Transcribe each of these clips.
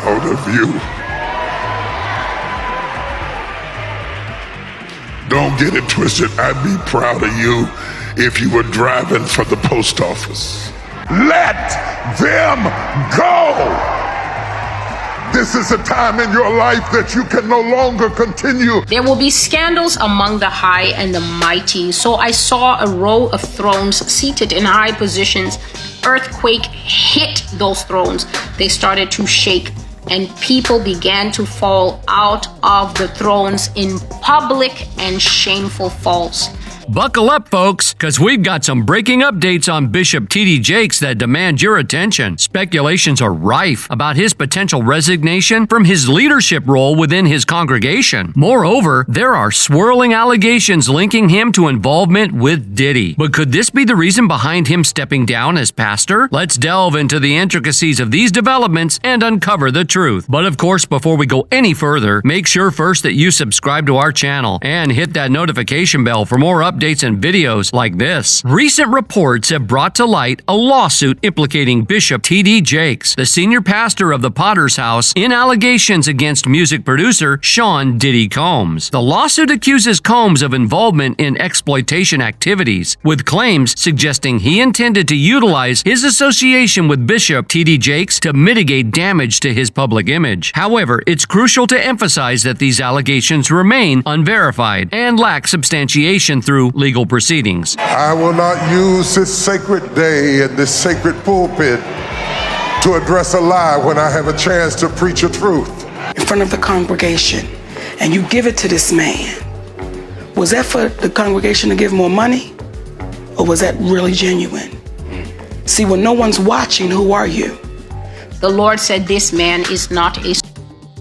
proud of you. Don't get it twisted. I'd be proud of you if you were driving for the post office. Let them go. This is a time in your life that you can no longer continue. There will be scandals among the high and the mighty. So I saw a row of thrones seated in high positions. Earthquake hit those thrones. They started to shake, and people began to fall out of the thrones in public and shameful falls. Buckle up, folks, because we've got some breaking updates on Bishop T.D. Jakes that demand your attention. Speculations are rife about his potential resignation from his leadership role within his congregation. Moreover, there are swirling allegations linking him to involvement with Diddy. But could this be the reason behind him stepping down as pastor? Let's delve into the intricacies of these developments and uncover the truth. But of course, before we go any further, make sure first that you subscribe to our channel and hit that notification bell for more updates and videos like this. Recent reports have brought to light a lawsuit implicating Bishop T.D. Jakes, the senior pastor of the Potter's House, in allegations against music producer Sean Diddy Combs. The lawsuit accuses Combs of involvement in exploitation activities, with claims suggesting he intended to utilize his association with Bishop T.D. Jakes to mitigate damage to his public image. However, it's crucial to emphasize that these allegations remain unverified and lack substantiation through legal proceedings. I will not use this sacred day and this sacred pulpit to address a lie when I have a chance to preach a truth. In front of the congregation, and you give it to this man. Was that for the congregation to give more money? Or was that really genuine? See, when no one's watching, who are you? The Lord said this man is not a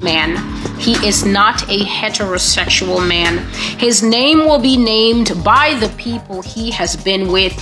man. He is not a heterosexual man. His name will be named by the people he has been with.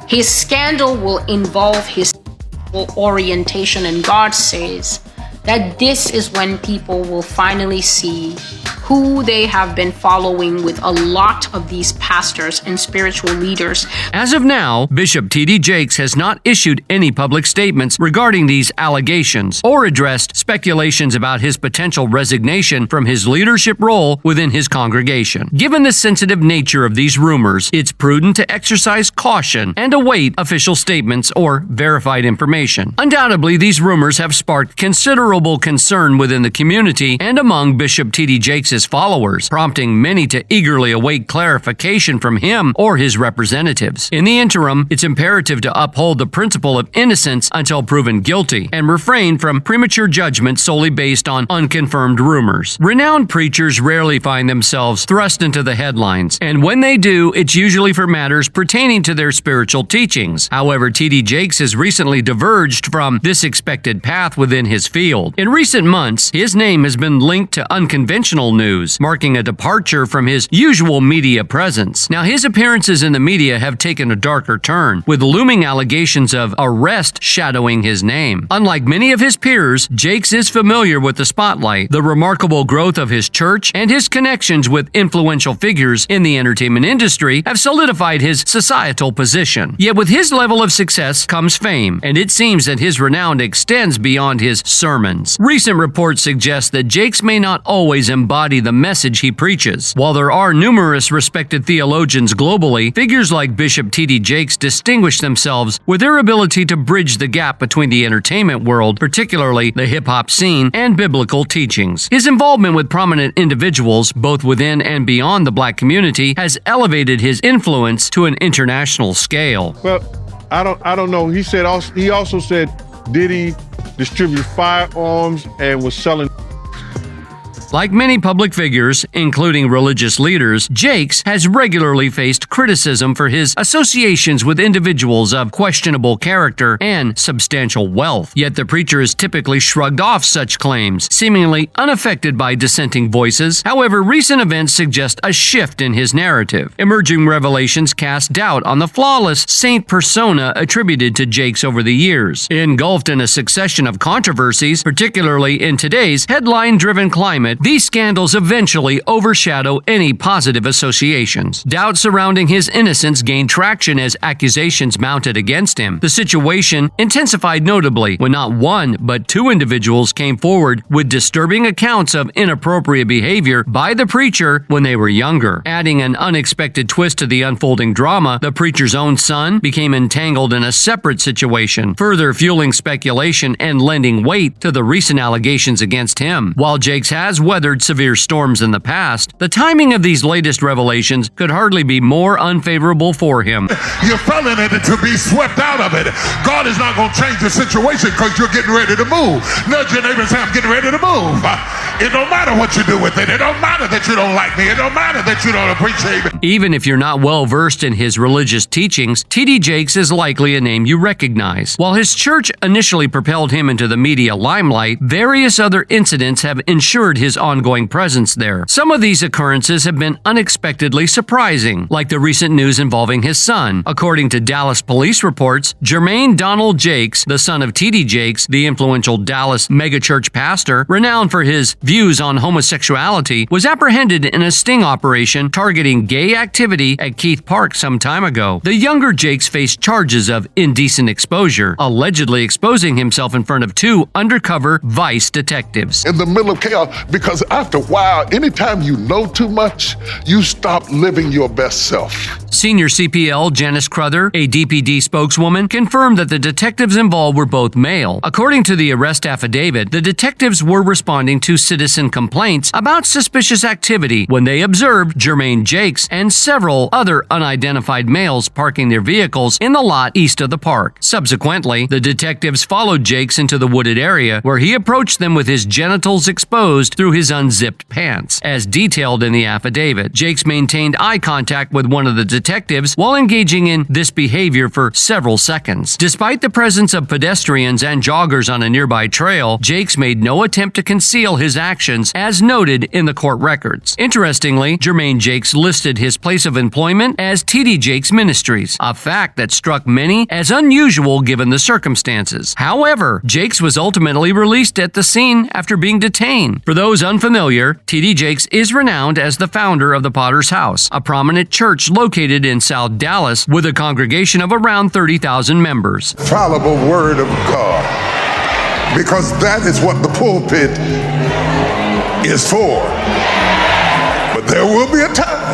His scandal will involve his sexual orientation, and God says that this is when people will finally see who they have been following with a lot of these pastors and spiritual leaders. As of now, Bishop T.D. Jakes has not issued any public statements regarding these allegations or addressed speculations about his potential resignation from his leadership role within his congregation. Given the sensitive nature of these rumors, it's prudent to exercise caution and await official statements or verified information. Undoubtedly, these rumors have sparked considerable concern within the community and among Bishop T.D. Jakes' followers, prompting many to eagerly await clarification from him or his representatives. In the interim, it's imperative to uphold the principle of innocence until proven guilty and refrain from premature judgment solely based on unconfirmed rumors. Renowned preachers rarely find themselves thrust into the headlines, and when they do, it's usually for matters pertaining to their spiritual teachings. However, T.D. Jakes has recently diverged from this expected path within his field. In recent months, his name has been linked to unconventional news, marking a departure from his usual media presence. Now, his appearances in the media have taken a darker turn, with looming allegations of arrest shadowing his name. Unlike many of his peers, Jakes is familiar with the spotlight, the remarkable growth of his church, and his connections with influential figures in the entertainment industry have solidified his societal position. Yet with his level of success comes fame, and it seems that his renown extends beyond his sermons. Recent reports suggest that Jakes may not always embody the message he preaches. While there are numerous respected theologians globally, figures like Bishop T.D. Jakes distinguish themselves with their ability to bridge the gap between the entertainment world, particularly the hip-hop scene, and biblical teachings. His involvement with prominent individuals, both within and beyond the black community, has elevated his influence to an international scale. Well, I don't know. He also said Diddy distributed firearms and was selling. Like many public figures, including religious leaders, Jakes has regularly faced criticism for his associations with individuals of questionable character and substantial wealth. Yet the preacher has typically shrugged off such claims, seemingly unaffected by dissenting voices. However, recent events suggest a shift in his narrative. Emerging revelations cast doubt on the flawless saint persona attributed to Jakes over the years. Engulfed in a succession of controversies, particularly in today's headline-driven climate, These scandals eventually overshadow any positive associations. Doubts surrounding his innocence gained traction as accusations mounted against him. The situation intensified notably when not one but two individuals came forward with disturbing accounts of inappropriate behavior by the preacher when they were younger. Adding an unexpected twist to the unfolding drama, the preacher's own son became entangled in a separate situation, further fueling speculation and lending weight to the recent allegations against him. While Jakes has weathered severe storms in the past, the timing of these latest revelations could hardly be more unfavorable for him. You fell in it to be swept out of it. God is not going to change the situation because you're getting ready to move. Nudge your neighbor and say, I'm getting ready to move. It don't matter what you do with it. It don't matter that you don't like me. It don't matter that you don't appreciate me. Even if you're not well versed in his religious teachings, T.D. Jakes is likely a name you recognize. While his church initially propelled him into the media limelight, various other incidents have ensured his ongoing presence there. Some of these occurrences have been unexpectedly surprising, like the recent news involving his son. According to Dallas police reports, Jermaine Donald Jakes, the son of T.D. Jakes, the influential Dallas megachurch pastor, renowned for his views on homosexuality, was apprehended in a sting operation targeting gay activity at Keith Park some time ago. The younger Jakes faced charges of indecent exposure, allegedly exposing himself in front of two undercover Vice detectives. In the middle of chaos, because after a while, anytime you know too much, you stop living your best self. Senior CPL Janice Cruther, a DPD spokeswoman, confirmed that the detectives involved were both male. According to the arrest affidavit, the detectives were responding to citizen complaints about suspicious activity when they observed Jermaine Jakes and several other unidentified males parking their vehicles in the lot east of the park. Subsequently, the detectives followed Jakes into the wooded area where he approached them with his genitals exposed through his unzipped pants. As detailed in the affidavit, Jakes maintained eye contact with one of the detectives while engaging in this behavior for several seconds. Despite the presence of pedestrians and joggers on a nearby trail, Jakes made no attempt to conceal his actions as noted in the court records. Interestingly, Jermaine Jakes listed his place of employment as T.D. Jakes Ministries, a fact that struck many as unusual given the circumstances. However, Jakes was ultimately released at the scene after being detained. For those unfamiliar, T.D. Jakes is renowned as the founder of the Potter's House, a prominent church located in South Dallas with a congregation of around 30,000 members. Fallible word of God, because that is what the pulpit is for. But there will be a time.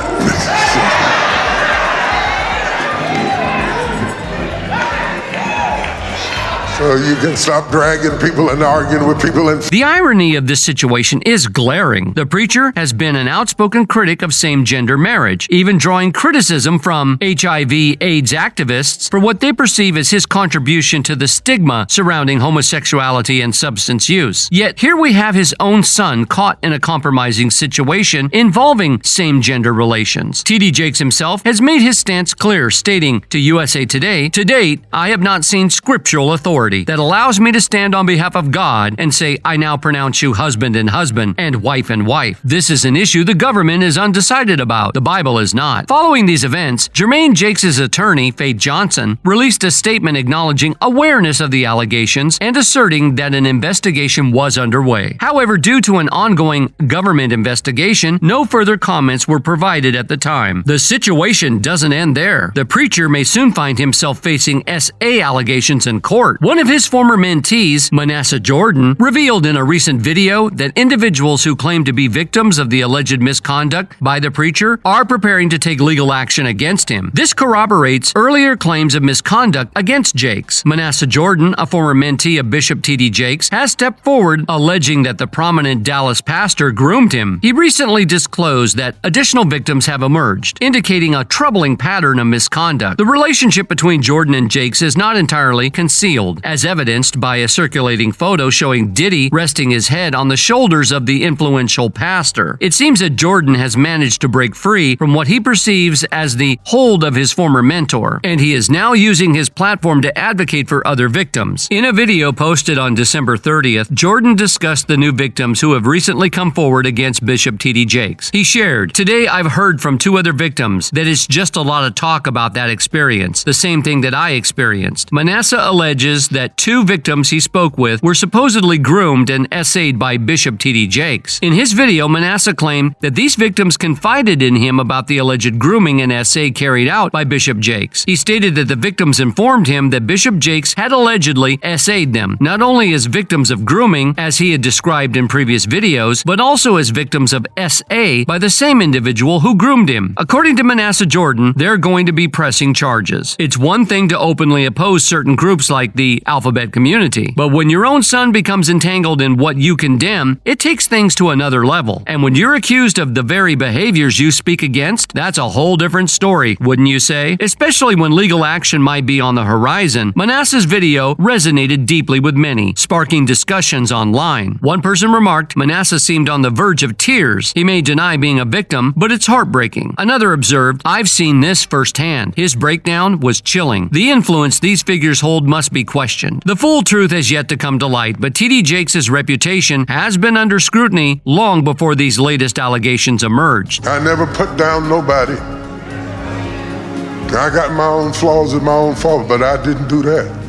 So you can stop dragging people and arguing with people. The irony of this situation is glaring. The preacher has been an outspoken critic of same-gender marriage, even drawing criticism from HIV/AIDS activists for what they perceive as his contribution to the stigma surrounding homosexuality and substance use. Yet here we have his own son caught in a compromising situation involving same-gender relations. T.D. Jakes himself has made his stance clear, stating to USA Today, "To date, I have not seen scriptural authority that allows me to stand on behalf of God and say, I now pronounce you husband and husband and wife and wife. This is an issue the government is undecided about. The Bible is not." Following these events, Jermaine Jakes' attorney, Faith Johnson, released a statement acknowledging awareness of the allegations and asserting that an investigation was underway. However, due to an ongoing government investigation, no further comments were provided at the time. The situation doesn't end there. The preacher may soon find himself facing SA allegations in court. One of his former mentees, Manasseh Jordan, revealed in a recent video that individuals who claim to be victims of the alleged misconduct by the preacher are preparing to take legal action against him. This corroborates earlier claims of misconduct against Jakes. Manasseh Jordan, a former mentee of Bishop T.D. Jakes, has stepped forward alleging that the prominent Dallas pastor groomed him. He recently disclosed that additional victims have emerged, indicating a troubling pattern of misconduct. The relationship between Jordan and Jakes is not entirely concealed, as evidenced by a circulating photo showing Diddy resting his head on the shoulders of the influential pastor. It seems that Jordan has managed to break free from what he perceives as the hold of his former mentor, and he is now using his platform to advocate for other victims. In a video posted on December 30th, Jordan discussed the new victims who have recently come forward against Bishop T.D. Jakes. He shared, "Today I've heard from 2 other victims that it's just a lot of talk about that experience, the same thing that I experienced. Manasseh alleges that 2 victims he spoke with were supposedly groomed and essayed by Bishop T.D. Jakes. In his video, Manasseh claimed that these victims confided in him about the alleged grooming and essay carried out by Bishop Jakes. He stated that the victims informed him that Bishop Jakes had allegedly essayed them, not only as victims of grooming, as he had described in previous videos, but also as victims of SA by the same individual who groomed him. According to Manasseh Jordan, they're going to be pressing charges. It's one thing to openly oppose certain groups like the alphabet community, but when your own son becomes entangled in what you condemn, it takes things to another level. And when you're accused of the very behaviors you speak against, that's a whole different story, wouldn't you say? Especially when legal action might be on the horizon. Manasseh's video resonated deeply with many, sparking discussions online. One person remarked, Manasseh seemed on the verge of tears. He may deny being a victim, but it's heartbreaking. Another observed, I've seen this firsthand. His breakdown was chilling. The influence these figures hold must be questioned. The full truth has yet to come to light, but T.D. Jakes' reputation has been under scrutiny long before these latest allegations emerged. I never put down nobody. I got my own flaws and my own faults, but I didn't do that.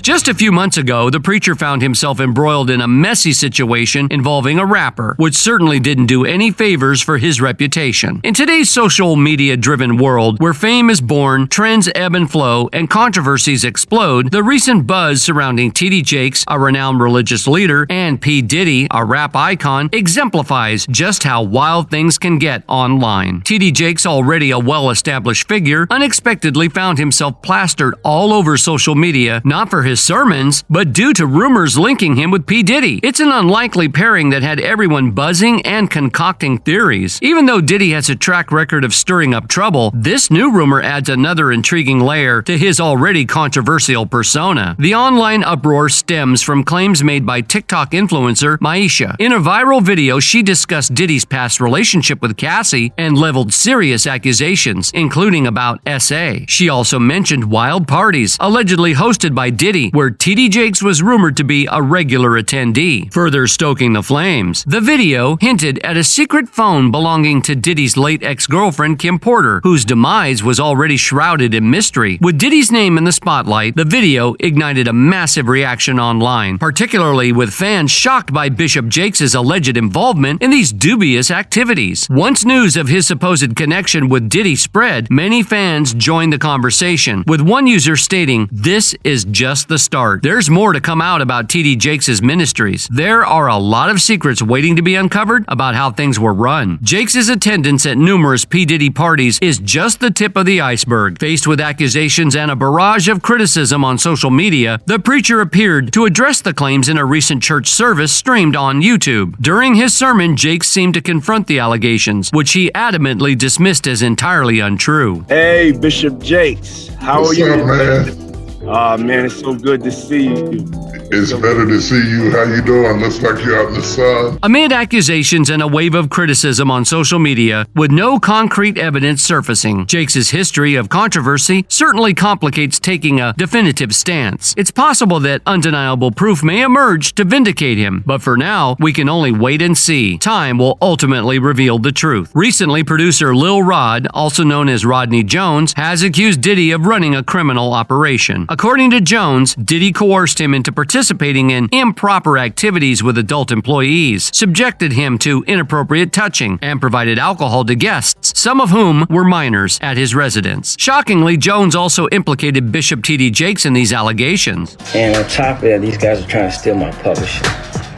Just a few months ago, the preacher found himself embroiled in a messy situation involving a rapper, which certainly didn't do any favors for his reputation. In today's social media-driven world, where fame is born, trends ebb and flow, and controversies explode, the recent buzz surrounding T.D. Jakes, a renowned religious leader, and P. Diddy, a rap icon, exemplifies just how wild things can get online. T.D. Jakes, already a well-established figure, unexpectedly found himself plastered all over social media, not for his sermons, but due to rumors linking him with P. Diddy. It's an unlikely pairing that had everyone buzzing and concocting theories. Even though Diddy has a track record of stirring up trouble, this new rumor adds another intriguing layer to his already controversial persona. The online uproar stems from claims made by TikTok influencer Manasseh. In a viral video, she discussed Diddy's past relationship with Cassie and leveled serious accusations, including about SA. She also mentioned wild parties, allegedly hosted by Diddy, where T.D. Jakes was rumored to be a regular attendee, further stoking the flames. The video hinted at a secret phone belonging to Diddy's late ex-girlfriend Kim Porter, whose demise was already shrouded in mystery. With Diddy's name in the spotlight, the video ignited a massive reaction online, particularly with fans shocked by Bishop Jakes' alleged involvement in these dubious activities. Once news of his supposed connection with Diddy spread, many fans joined the conversation, with one user stating, "This is just the start. There's more to come out about T.D. Jakes' ministries. There are a lot of secrets waiting to be uncovered about how things were run." Jakes' attendance at numerous P. Diddy parties is just the tip of the iceberg. Faced with accusations and a barrage of criticism on social media, the preacher appeared to address the claims in a recent church service streamed on YouTube. During his sermon, Jakes seemed to confront the allegations, which he adamantly dismissed as entirely untrue. Hey, Bishop Jakes, how are you? What's up, man? Man, it's so good to see you. It's better to see you. How you doing? Looks like you're out in the sun. Amid accusations and a wave of criticism on social media, with no concrete evidence surfacing, Jakes' history of controversy certainly complicates taking a definitive stance. It's possible that undeniable proof may emerge to vindicate him, but for now, we can only wait and see. Time will ultimately reveal the truth. Recently, producer Lil Rod, also known as Rodney Jones, has accused Diddy of running a criminal operation. According to Jones, Diddy coerced him into participating in improper activities with adult employees, subjected him to inappropriate touching, and provided alcohol to guests, some of whom were minors, at his residence. Shockingly, Jones also implicated Bishop T.D. Jakes in these allegations. And on top of that, these guys are trying to steal my publishing.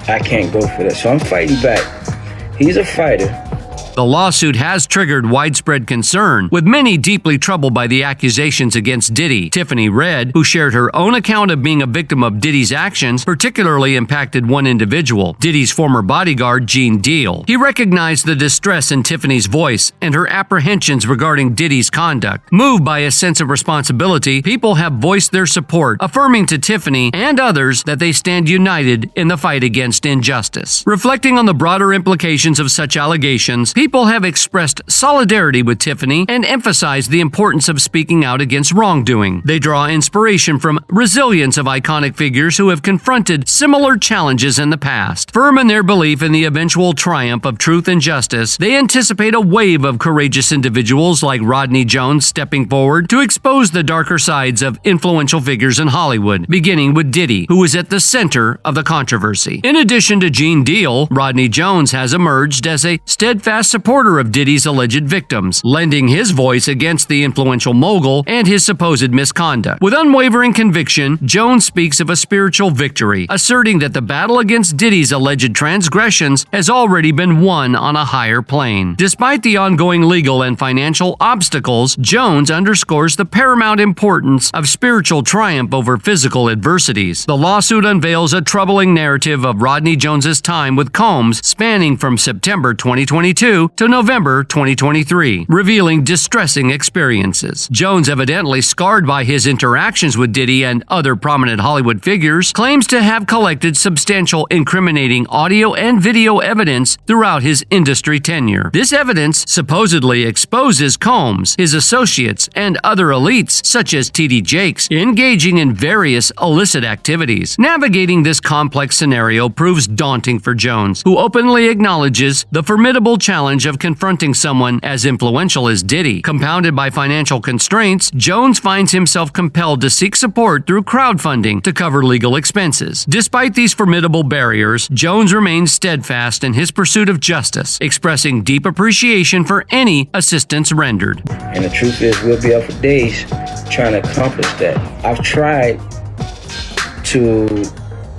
I can't go for that, so I'm fighting back. He's a fighter. The lawsuit has triggered widespread concern, with many deeply troubled by the accusations against Diddy. Tiffany Red, who shared her own account of being a victim of Diddy's actions, particularly impacted one individual, Diddy's former bodyguard, Gene Deal. He recognized the distress in Tiffany's voice and her apprehensions regarding Diddy's conduct. Moved by a sense of responsibility, people have voiced their support, affirming to Tiffany and others that they stand united in the fight against injustice. Reflecting on the broader implications of such allegations, people have expressed solidarity with Tiffany and emphasized the importance of speaking out against wrongdoing. They draw inspiration from resilience of iconic figures who have confronted similar challenges in the past. Firm in their belief in the eventual triumph of truth and justice, they anticipate a wave of courageous individuals like Rodney Jones stepping forward to expose the darker sides of influential figures in Hollywood, beginning with Diddy, who is at the center of the controversy. In addition to Gene Deal, Rodney Jones has emerged as a steadfast supporter of Diddy's alleged victims, lending his voice against the influential mogul and his supposed misconduct. With unwavering conviction, Jones speaks of a spiritual victory, asserting that the battle against Diddy's alleged transgressions has already been won on a higher plane. Despite the ongoing legal and financial obstacles, Jones underscores the paramount importance of spiritual triumph over physical adversities. The lawsuit unveils a troubling narrative of Rodney Jones's time with Combs spanning from September 2022 to November 2023, revealing distressing experiences. Jones, evidently scarred by his interactions with Diddy and other prominent Hollywood figures, claims to have collected substantial incriminating audio and video evidence throughout his industry tenure. This evidence supposedly exposes Combs, his associates, and other elites, such as T.D. Jakes, engaging in various illicit activities. Navigating this complex scenario proves daunting for Jones, who openly acknowledges the formidable challenge of confronting someone as influential as Diddy. Compounded by financial constraints, Jones finds himself compelled to seek support through crowdfunding to cover legal expenses. Despite these formidable barriers, Jones remains steadfast in his pursuit of justice, expressing deep appreciation for any assistance rendered. And the truth is, we'll be up for days trying to accomplish that. I've tried to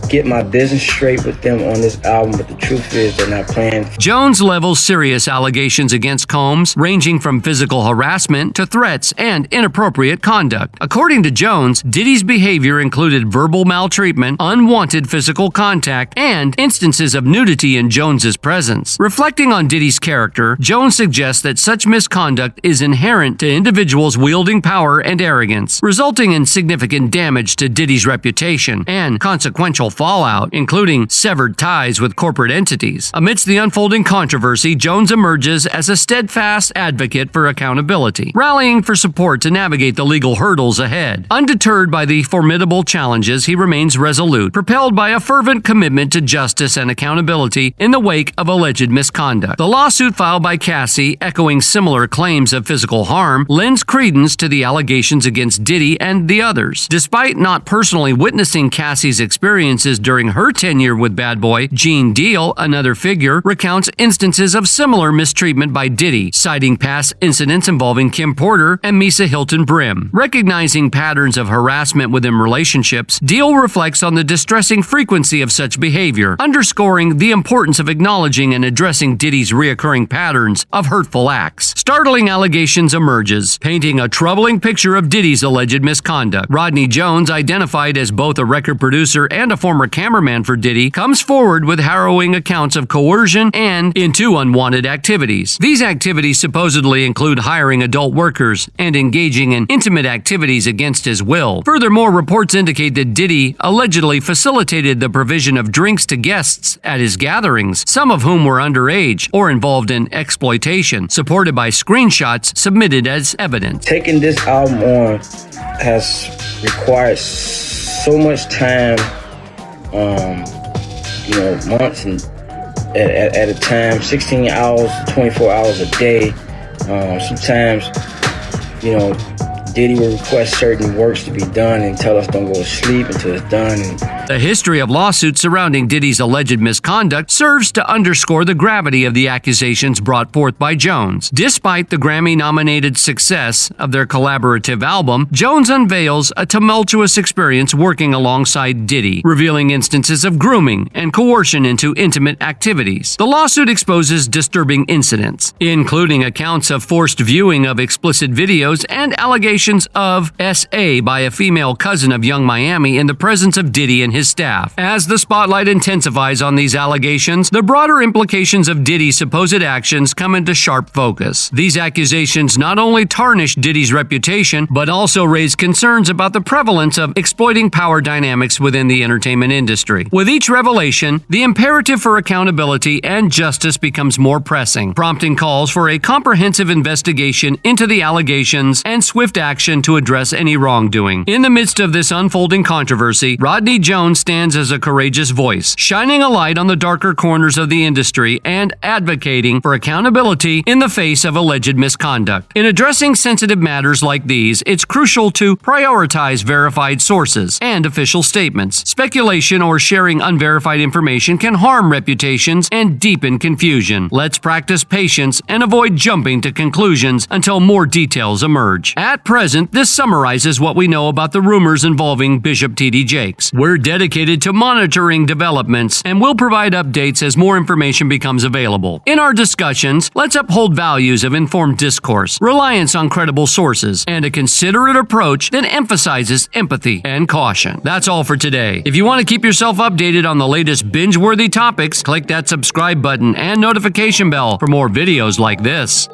get my business straight with them on this album, but the truth is they're not playing. Jones levels serious allegations against Combs, ranging from physical harassment to threats and inappropriate conduct. According to Jones, Diddy's behavior included verbal maltreatment, unwanted physical contact, and instances of nudity in Jones's presence. Reflecting on Diddy's character, Jones suggests that such misconduct is inherent to individuals wielding power and arrogance, resulting in significant damage to Diddy's reputation and consequential fallout, including severed ties with corporate entities. Amidst the unfolding controversy, Jones emerges as a steadfast advocate for accountability, rallying for support to navigate the legal hurdles ahead. Undeterred by the formidable challenges, he remains resolute, propelled by a fervent commitment to justice and accountability in the wake of alleged misconduct. The lawsuit filed by Cassie, echoing similar claims of physical harm, lends credence to the allegations against Diddy and the others. Despite not personally witnessing Cassie's experiences during her tenure with Bad Boy, Gene Deal, another figure, recounts instances of similar mistreatment by Diddy, citing past incidents involving Kim Porter and Misa Hilton Brim. Recognizing patterns of harassment within relationships, Deal reflects on the distressing frequency of such behavior, underscoring the importance of acknowledging and addressing Diddy's reoccurring patterns of hurtful acts. Startling allegations emerges, painting a troubling picture of Diddy's alleged misconduct. Rodney Jones, identified as both a record producer and a former cameraman for Diddy, comes forward with harrowing accounts of coercion and into unwanted activities. These activities supposedly include hiring adult workers and engaging in intimate activities against his will. Furthermore, reports indicate that Diddy allegedly facilitated the provision of drinks to guests at his gatherings, some of whom were underage or involved in exploitation, supported by screenshots submitted as evidence. Taking this album on has required so much time, months and at a time, 16 hours, 24 hours a day. Sometimes, Diddy will request certain works to be done and tell us don't go to sleep until it's done. The history of lawsuits surrounding Diddy's alleged misconduct serves to underscore the gravity of the accusations brought forth by Jones. Despite the Grammy-nominated success of their collaborative album, Jones unveils a tumultuous experience working alongside Diddy, revealing instances of grooming and coercion into intimate activities. The lawsuit exposes disturbing incidents, including accounts of forced viewing of explicit videos and allegations of SA by a female cousin of Young Miami in the presence of Diddy and his staff. As the spotlight intensifies on these allegations, the broader implications of Diddy's supposed actions come into sharp focus. These accusations not only tarnish Diddy's reputation, but also raise concerns about the prevalence of exploiting power dynamics within the entertainment industry. With each revelation, the imperative for accountability and justice becomes more pressing, prompting calls for a comprehensive investigation into the allegations and swift action to address any wrongdoing. In the midst of this unfolding controversy, Rodney Jones stands as a courageous voice, shining a light on the darker corners of the industry and advocating for accountability in the face of alleged misconduct. In addressing sensitive matters like these, it's crucial to prioritize verified sources and official statements. Speculation or sharing unverified information can harm reputations and deepen confusion. Let's practice patience and avoid jumping to conclusions until more details emerge. At present, this summarizes what we know about the rumors involving Bishop T.D. Jakes. We're dedicated to monitoring developments and will provide updates as more information becomes available. In our discussions, let's uphold values of informed discourse, reliance on credible sources, and a considerate approach that emphasizes empathy and caution. That's all for today. If you want to keep yourself updated on the latest binge-worthy topics, click that subscribe button and notification bell for more videos like this.